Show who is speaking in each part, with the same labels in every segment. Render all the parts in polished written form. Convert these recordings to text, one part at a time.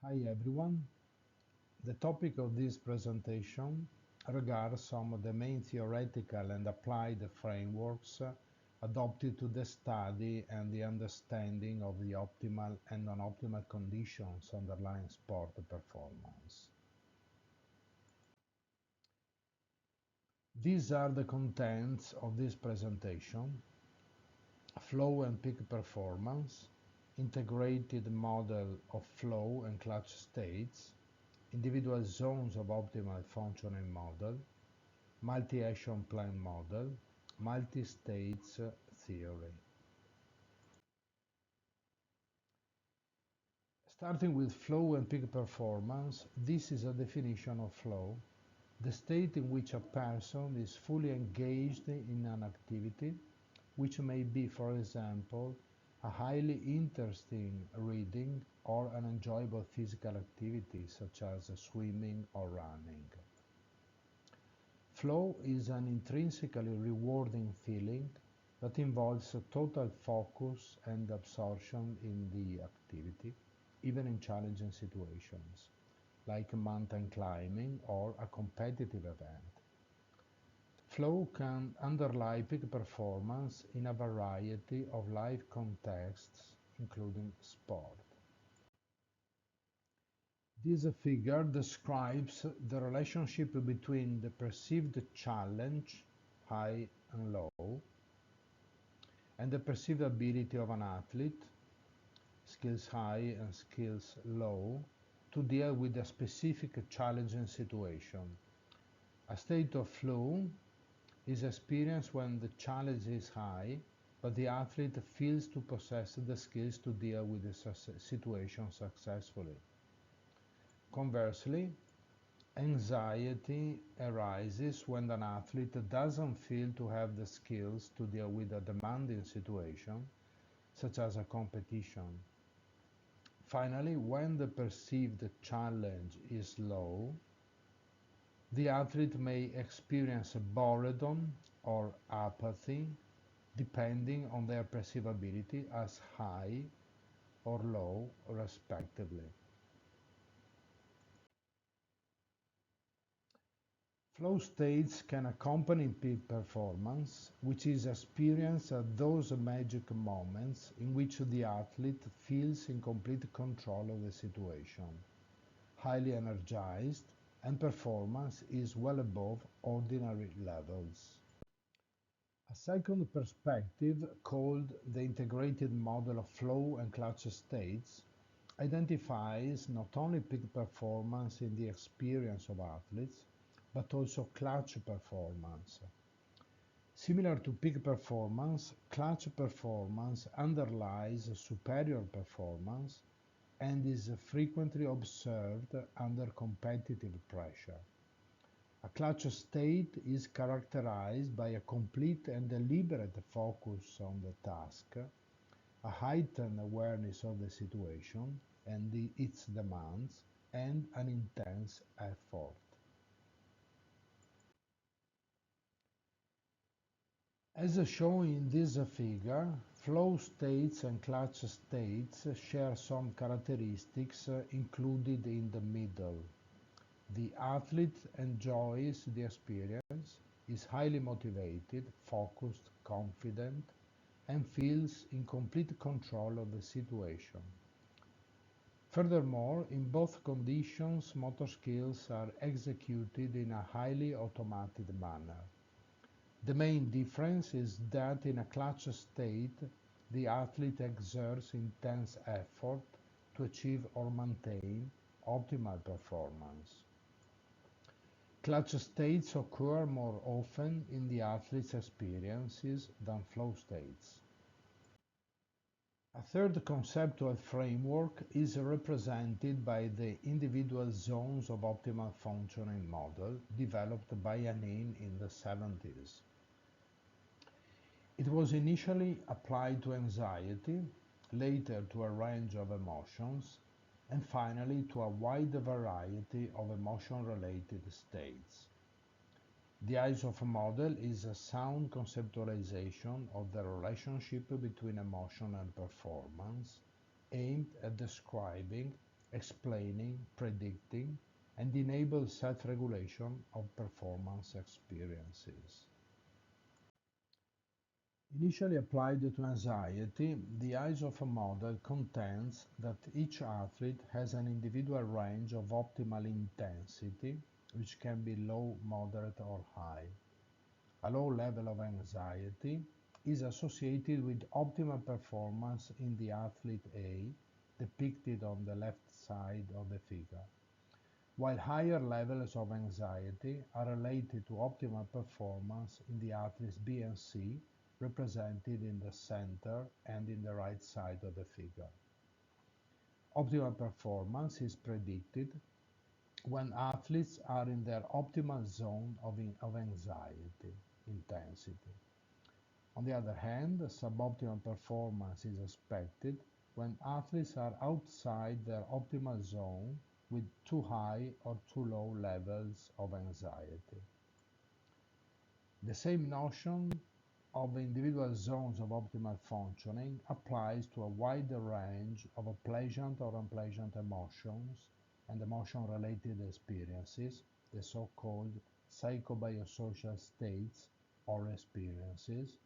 Speaker 1: Hi everyone. The topic of this presentation regards some of the main theoretical and applied frameworks adopted to the study and the understanding of the optimal and non-optimal conditions underlying sport performance. These are the contents of this presentation: flow and peak performance, integrated model of flow and clutch states, individual zones of optimal functioning model, multi-action plan model, multi-states theory. Starting with flow and peak performance, this is a definition of flow: the state in which a person is fully engaged in an activity, which may be, for example, a highly interesting reading or an enjoyable physical activity such as swimming or running. Flow is an intrinsically rewarding feeling that involves a total focus and absorption in the activity, even in challenging situations, like mountain climbing or a competitive event. Flow can underlie peak performance in a variety of life contexts, including sport. This figure describes the relationship between the perceived challenge, high and low, and the perceived ability of an athlete, skills high and skills low, to deal with a specific challenging situation. A state of flow is experienced when the challenge is high, but the athlete feels to possess the skills to deal with the situation successfully. Conversely, anxiety arises when an athlete doesn't feel to have the skills to deal with a demanding situation, such as a competition. Finally, when the perceived challenge is low, the athlete may experience boredom or apathy, depending on their perceivability as high or low, respectively. Flow states can accompany peak performance, which is experienced at those magic moments in which the athlete feels in complete control of the situation, highly energized, and performance is well above ordinary levels. A second perspective, called the integrated model of flow and clutch states, identifies not only peak performance in the experience of athletes, but also clutch performance. Similar to peak performance, clutch performance underlies superior performance and is frequently observed under competitive pressure. A clutch state is characterized by a complete and deliberate focus on the task, a heightened awareness of the situation and its demands, and an intense effort. As shown in this figure, flow states and clutch states share some characteristics included in the middle. The athlete enjoys the experience, is highly motivated, focused, confident, and feels in complete control of the situation. Furthermore, in both conditions, motor skills are executed in a highly automated manner. The main difference is that in a clutch state, the athlete exerts intense effort to achieve or maintain optimal performance. Clutch states occur more often in the athlete's experiences than flow states. A third conceptual framework is represented by the individual zones of optimal functioning model developed by Yanin in the 70s. It was initially applied to anxiety, later to a range of emotions, and finally to a wide variety of emotion-related states. The ISOF model is a sound conceptualization of the relationship between emotion and performance, aimed at describing explaining, predicting, and enable self-regulation of performance experiences. Initially applied to anxiety, the ISOF model contends that each athlete has an individual range of optimal intensity, which can be low, moderate, or high. A low level of anxiety is associated with optimal performance in the athlete A, depicted on the left side of the figure, while higher levels of anxiety are related to optimal performance in the athletes B and C, represented in the center and in the right side of the figure. Optimal performance is predicted when athletes are in their optimal zone of anxiety intensity. On the other hand, suboptimal performance is expected when athletes are outside their optimal zone with too high or too low levels of anxiety. The same notion of individual zones of optimal functioning applies to a wider range of pleasant or unpleasant emotions and emotion-related experiences, the so-called psychobiosocial states or experiences,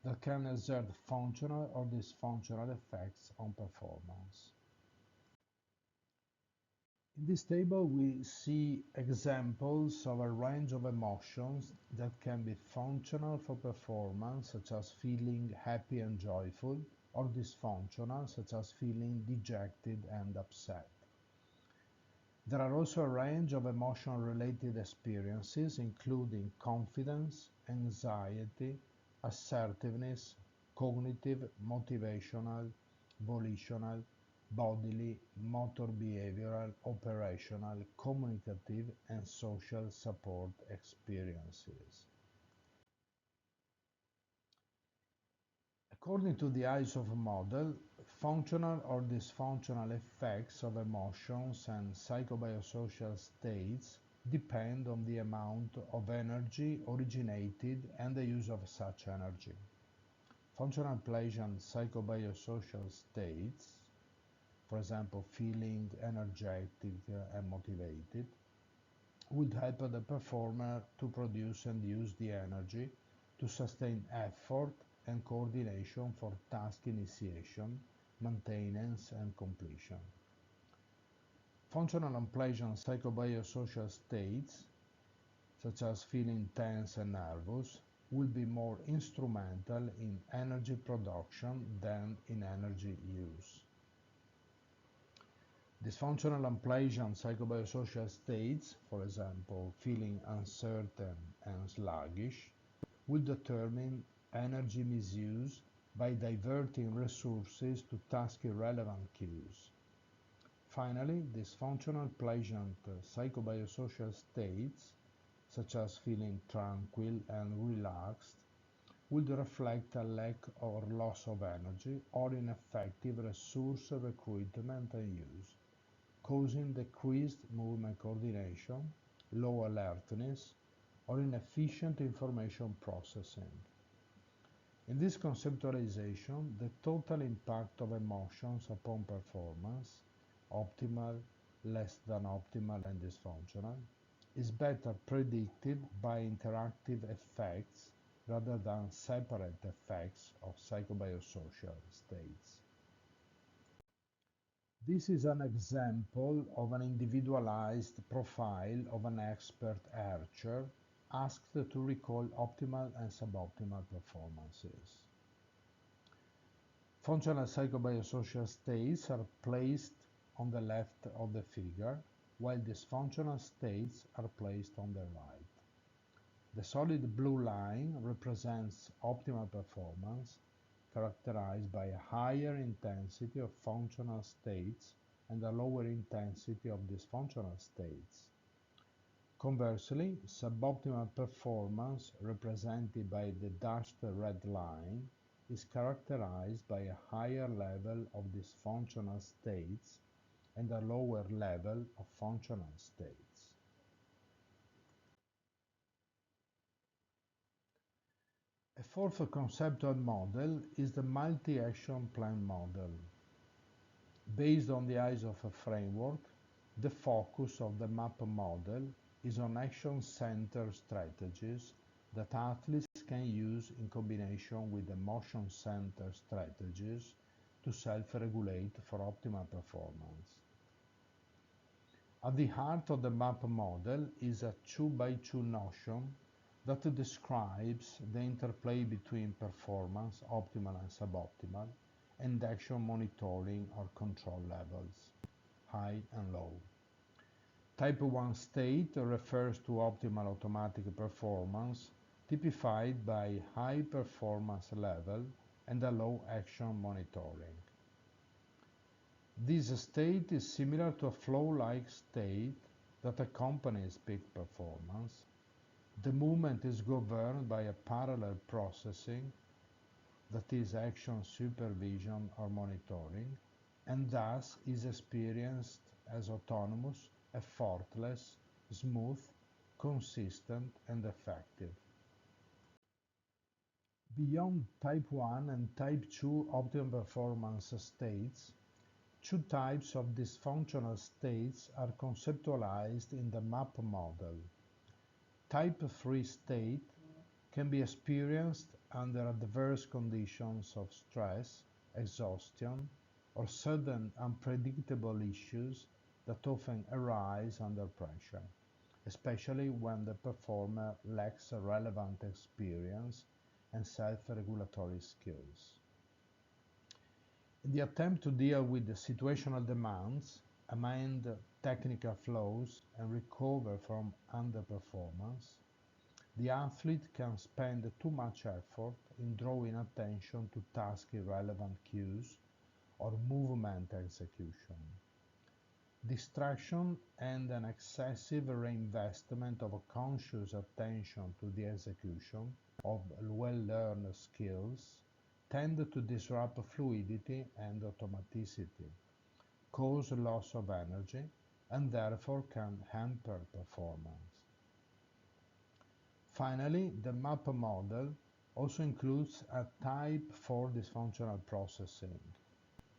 Speaker 1: that can exert functional or dysfunctional effects on performance. In this table, we see examples of a range of emotions that can be functional for performance, such as feeling happy and joyful, or dysfunctional, such as feeling dejected and upset. There are also a range of emotion-related experiences, including confidence, anxiety, assertiveness, cognitive, motivational, volitional, bodily, motor behavioral, operational, communicative, and social support experiences. According to the ISOF model, functional or dysfunctional effects of emotions and psychobiosocial states depend on the amount of energy originated and the use of such energy. Functional pleasant psychobiosocial states, for example, feeling energetic and motivated, would help the performer to produce and use the energy to sustain effort and coordination for task initiation, maintenance, and completion. Functional unpleasant psychobiosocial states, such as feeling tense and nervous, will be more instrumental in energy production than in energy use. Dysfunctional unpleasant psychobiosocial states, for example, feeling uncertain and sluggish, will determine energy misuse by diverting resources to task-irrelevant cues. Finally, dysfunctional pleasant psychobiosocial states, such as feeling tranquil and relaxed, would reflect a lack or loss of energy or ineffective resource recruitment and use, causing decreased movement coordination, low alertness, or inefficient information processing. In this conceptualization, the total impact of emotions upon performance, optimal, less than optimal, and dysfunctional, is better predicted by interactive effects rather than separate effects of psychobiosocial states. This is an example of an individualized profile of an expert archer asked to recall optimal and suboptimal performances. Functional psychobiosocial states are placed on the left of the figure, while dysfunctional states are placed on the right. The solid blue line represents optimal performance, characterized by a higher intensity of functional states and a lower intensity of dysfunctional states. Conversely, suboptimal performance, represented by the dashed red line, is characterized by a higher level of dysfunctional states and a lower level of functional states. A fourth conceptual model is the multi-action plan model. Based on the ISOF framework, the focus of the MAP model is on action-centered strategies that athletes can use in combination with emotion-centered strategies to self-regulate for optimal performance. At the heart of the MAP model is a 2x2 notion that describes the interplay between performance, optimal and suboptimal, and action monitoring or control levels, high and low. Type 1 state refers to optimal automatic performance, typified by high performance level and a low action monitoring. This state is similar to a flow-like state that accompanies peak performance. The movement is governed by a parallel processing, that is action supervision or monitoring, and thus is experienced as autonomous, effortless, smooth, consistent, and effective. Beyond Type 1 and Type 2 optimum performance states, two types of dysfunctional states are conceptualized in the MAP model. Type 3 state can be experienced under adverse conditions of stress, exhaustion, or sudden unpredictable issues that often arise under pressure, especially when the performer lacks relevant experience and self-regulatory skills. In the attempt to deal with the situational demands, amend technical flows, and recover from underperformance, the athlete can spend too much effort in drawing attention to task-irrelevant cues or movement execution. Distraction and an excessive reinvestment of conscious attention to the execution of well-learned skills tend to disrupt fluidity and automaticity, cause loss of energy, and therefore can hamper performance. Finally, the MAP model also includes a Type 4 dysfunctional processing.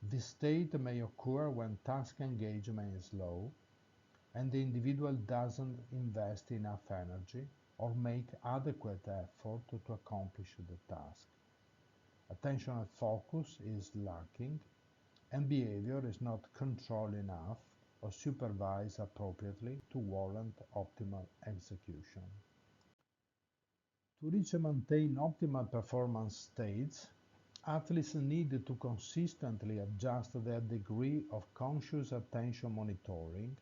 Speaker 1: This state may occur when task engagement is low and the individual doesn't invest enough energy or make adequate effort to accomplish the task. Attentional focus is lacking and behavior is not controlled enough or supervised appropriately to warrant optimal execution. To reach and maintain optimal performance states, athletes need to consistently adjust their degree of conscious attention monitoring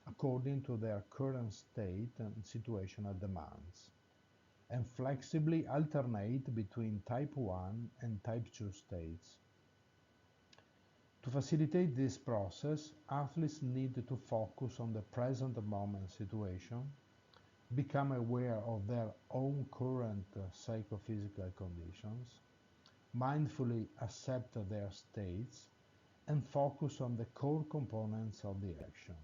Speaker 1: according to their current state and situational demands, and flexibly alternate between Type 1 and Type 2 states. To facilitate this process, athletes need to focus on the present moment situation, become aware of their own current psychophysical conditions, mindfully accept their states, and focus on the core components of the action.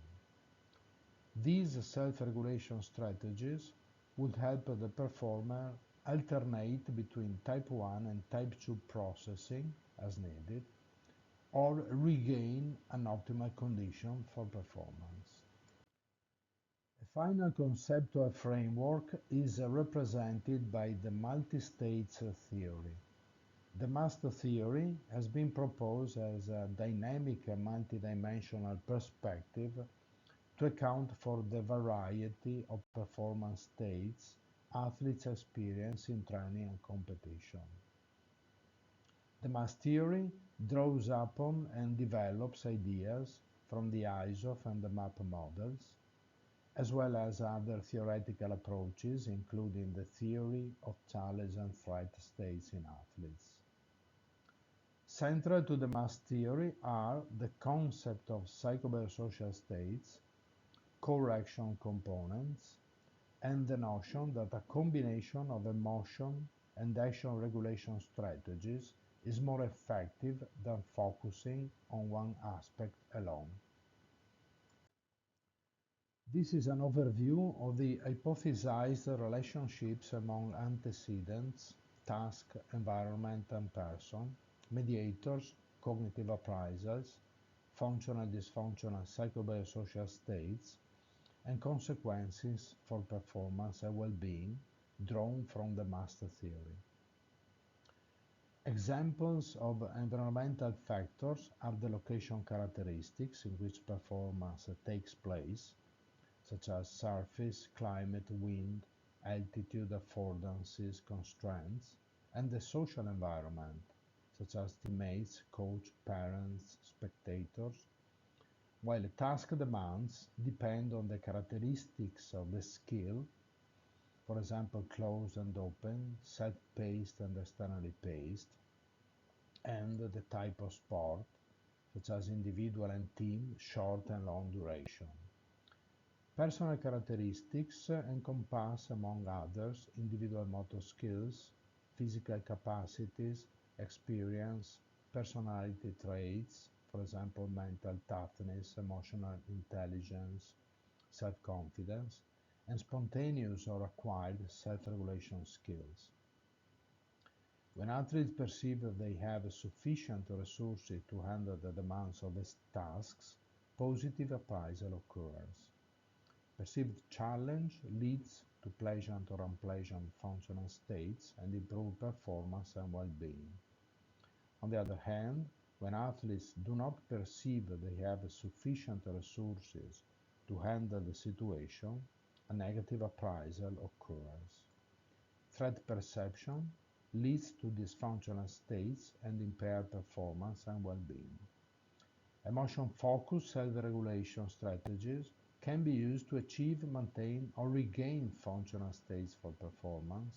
Speaker 1: These self-regulation strategies would help the performer alternate between Type 1 and Type 2 processing as needed, or regain an optimal condition for performance. A final conceptual framework is represented by the multi-states theory. The master theory has been proposed as a dynamic and multidimensional perspective to account for the variety of performance states athletes experience in training and competition. The mass theory draws upon and develops ideas from the ISOF and the MAP models, as well as other theoretical approaches, including the theory of challenge and threat states in athletes. Central to the mass theory are the concept of psychophysiological states, core action components, and the notion that a combination of emotion and action regulation strategies is more effective than focusing on one aspect alone. This is an overview of the hypothesized relationships among antecedents, task, environment, and person, mediators, cognitive appraisals, functional, dysfunctional, psychobiosocial states, and consequences for performance and well-being drawn from the master theory. Examples of environmental factors are the location characteristics in which performance takes place, such as surface, climate, wind, altitude, affordances, constraints, and the social environment, such as teammates, coach, parents, spectators, while a task demands depend on the characteristics of the skill, for example, closed and open, self-paced and externally paced, and the type of sport, such as individual and team, short and long duration. Personal characteristics encompass, among others, individual motor skills, physical capacities, experience, personality traits, for example, mental toughness, emotional intelligence, self-confidence, and spontaneous or acquired self-regulation skills. When athletes perceive that they have sufficient resources to handle the demands of the tasks, positive appraisal occurs. Perceived challenge leads to pleasant or unpleasant functional states and improved performance and well-being. On the other hand, when athletes do not perceive that they have sufficient resources to handle the situation, a negative appraisal occurs. Threat perception leads to dysfunctional states and impaired performance and well-being. Emotion-focused self-regulation strategies can be used to achieve, maintain, or regain functional states for performance.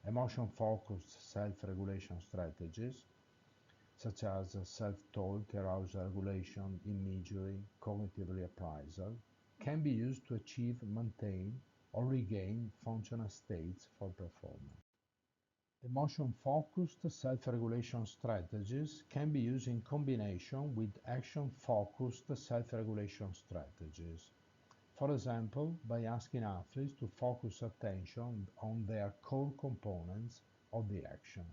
Speaker 1: Emotion-focused self-regulation strategies, such as self-talk, arousal regulation, imagery, cognitive reappraisal, can be used to achieve, maintain, or regain functional states for performance. Emotion-focused self-regulation strategies can be used in combination with action-focused self-regulation strategies. For example, by asking athletes to focus attention on their core components of the action.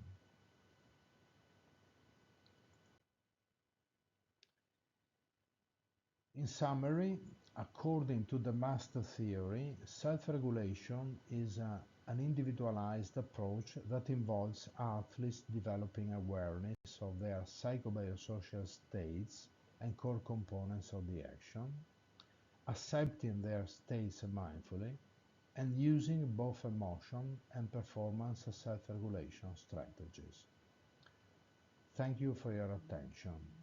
Speaker 1: In summary, according to the master theory, self-regulation is an individualized approach that involves athletes developing awareness of their psychobiosocial states and core components of the action, accepting their states mindfully, and using both emotion and performance self-regulation strategies. Thank you for your attention.